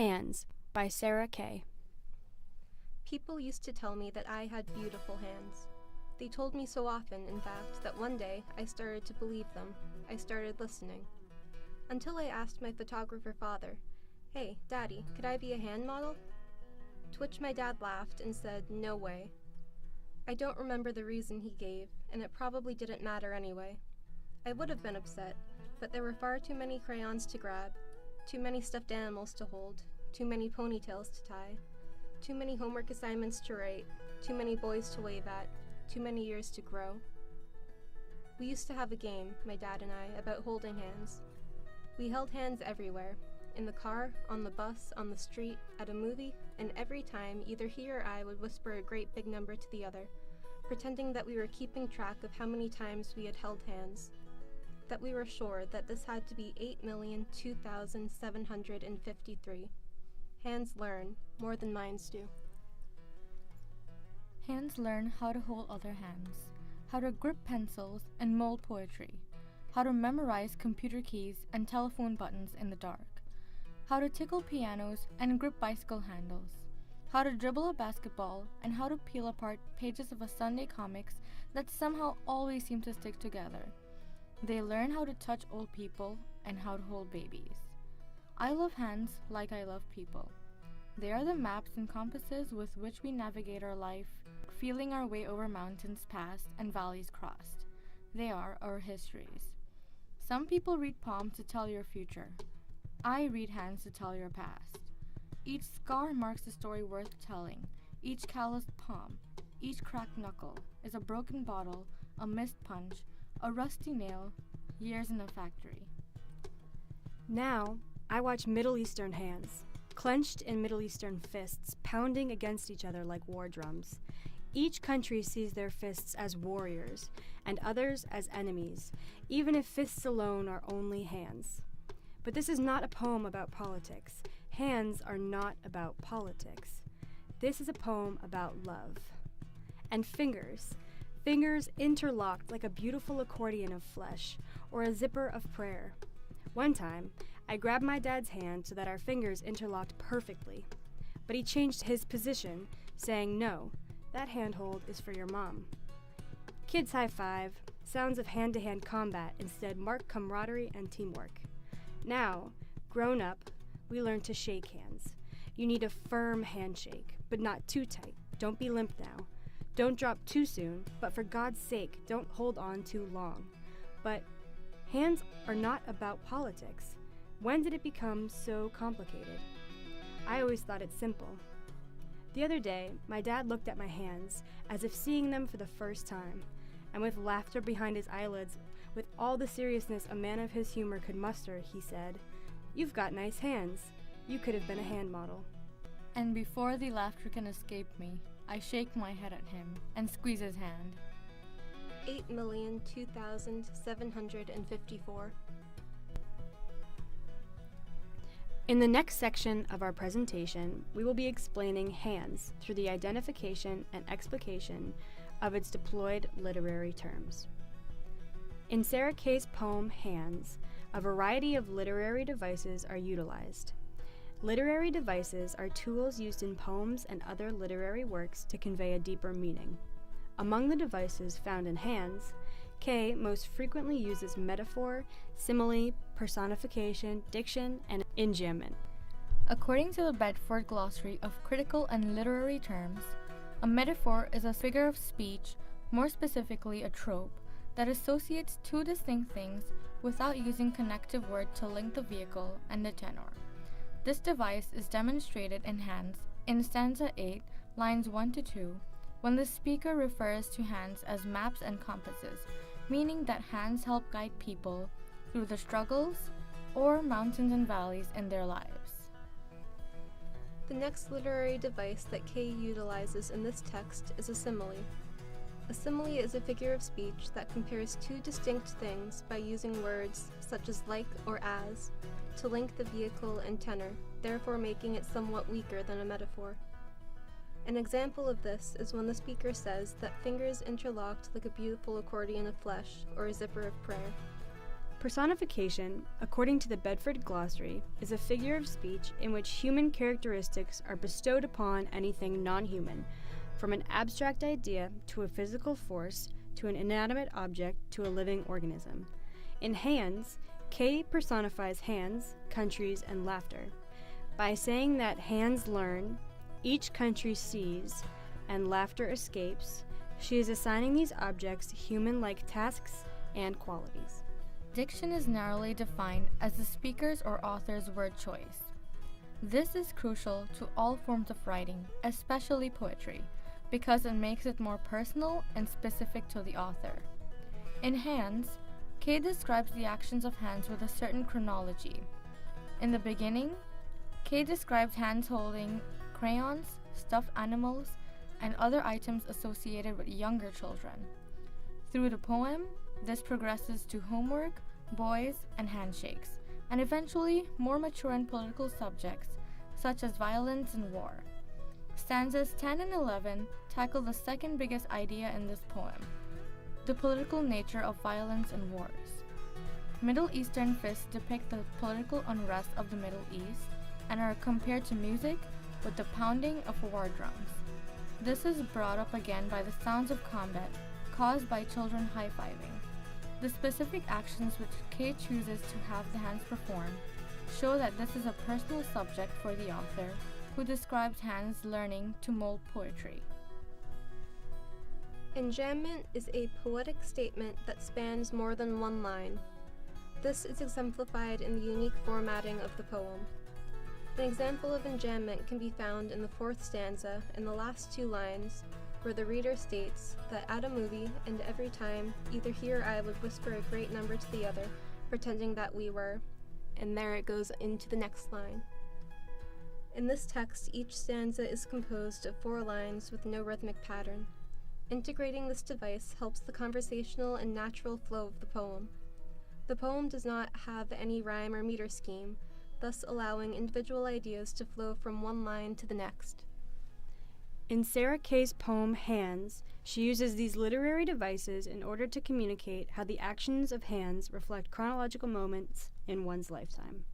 Hands by Sarah Kay. People used to tell me that I had beautiful hands. They told me so often, in fact, that one day I started to believe them. I started listening. Until I asked my photographer father, "Hey, Daddy, could I be a hand model?" To which my dad laughed and said, "No way." I don't remember the reason he gave, and it probably didn't matter anyway. I would have been upset, but there were far too many crayons to grab, too many stuffed animals to hold, too many ponytails to tie, too many homework assignments to write, too many boys to wave at, too many years to grow. We used to have a game, my dad and I, about holding hands. We held hands everywhere, in the car, on the bus, on the street, at a movie, and every time either he or I would whisper a great big number to the other, pretending that we were keeping track of how many times we had held hands, that we were sure that this had to be 8,002,753. Hands learn more than minds do. Hands learn how to hold other hands, how to grip pencils and mold poetry, how to memorize computer keys and telephone buttons in the dark, how to tickle pianos and grip bicycle handles, how to dribble a basketball, and how to peel apart pages of a Sunday comics that somehow always seem to stick together. They learn how to touch old people and how to hold babies. I love hands like I love people. They are the maps and compasses with which we navigate our life, feeling our way over mountains passed and valleys crossed. They are our histories. Some people read palms to tell your future. I read hands to tell your past. Each scar marks a story worth telling. Each calloused palm, each cracked knuckle is a broken bottle, a missed punch, a rusty nail, years in a factory. Now, I watch Middle Eastern hands, clenched in Middle Eastern fists, pounding against each other like war drums. Each country sees their fists as warriors, and others as enemies, even if fists alone are only hands. But this is not a poem about politics. Hands are not about politics. This is a poem about love. And fingers. Fingers interlocked like a beautiful accordion of flesh, or a zipper of prayer. One time, I grabbed my dad's hand so that our fingers interlocked perfectly. But he changed his position, saying, "No, that handhold is for your mom." Kids high five, sounds of hand-to-hand combat instead mark camaraderie and teamwork. Now, grown up, we learn to shake hands. You need a firm handshake, but not too tight. Don't be limp now. Don't drop too soon, but for God's sake, don't hold on too long. But hands are not about politics. When did it become so complicated? I always thought it simple. The other day, my dad looked at my hands as if seeing them for the first time, and with laughter behind his eyelids, with all the seriousness a man of his humor could muster, he said, "You've got nice hands. You could have been a hand model." And before the laughter can escape me, I shake my head at him and squeeze his hand. 8,002,754. In the next section of our presentation, we will be explaining hands through the identification and explication of its deployed literary terms. In Sarah Kay's poem, Hands, a variety of literary devices are utilized. Literary devices are tools used in poems and other literary works to convey a deeper meaning. Among the devices found in Hands, Kay most frequently uses metaphor, simile, personification, diction, and enjambment. According to the Bedford Glossary of Critical and Literary Terms, a metaphor is a figure of speech, more specifically a trope, that associates two distinct things without using connective word to link the vehicle and the tenor. This device is demonstrated in Hands in stanza 8, lines 1 to 2, when the speaker refers to hands as maps and compasses, meaning that hands help guide people through the struggles or mountains and valleys in their lives. The next literary device that Kay utilizes in this text is a simile. A simile is a figure of speech that compares two distinct things by using words such as like or as to link the vehicle and tenor, therefore making it somewhat weaker than a metaphor. An example of this is when the speaker says that fingers interlocked like a beautiful accordion of flesh or a zipper of prayer. Personification, according to the Bedford Glossary, is a figure of speech in which human characteristics are bestowed upon anything non-human, from an abstract idea to a physical force to an inanimate object to a living organism. In Hands, Kay personifies hands, countries, and laughter. By saying that hands learn, each country sees, and laughter escapes, she is assigning these objects human-like tasks and qualities. Diction is narrowly defined as the speaker's or author's word choice. This is crucial to all forms of writing, especially poetry, because it makes it more personal and specific to the author. In Hands, Kay describes the actions of hands with a certain chronology. In the beginning, Kay describes hands holding crayons, stuffed animals, and other items associated with younger children. Through the poem, this progresses to homework, boys, and handshakes, and eventually more mature and political subjects, such as violence and war. Stanzas 10 and 11 tackle the second biggest idea in this poem, the political nature of violence and wars. Middle Eastern fists depict the political unrest of the Middle East and are compared to music with the pounding of war drums. This is brought up again by the sounds of combat caused by children high-fiving. The specific actions which Kay chooses to have the hands perform show that this is a personal subject for the author, who describes hands learning to mold poetry. Enjambment is a poetic statement that spans more than one line. This is exemplified in the unique formatting of the poem. An example of enjambment can be found in the fourth stanza in the last two lines, where the reader states that at a movie and every time, either he or I would whisper a great number to the other, pretending that we were, and there it goes into the next line. In this text, each stanza is composed of 4 lines with no rhythmic pattern. Integrating this device helps the conversational and natural flow of the poem. The poem does not have any rhyme or meter scheme, thus allowing individual ideas to flow from one line to the next. In Sarah Kay's poem Hands, she uses these literary devices in order to communicate how the actions of hands reflect chronological moments in one's lifetime.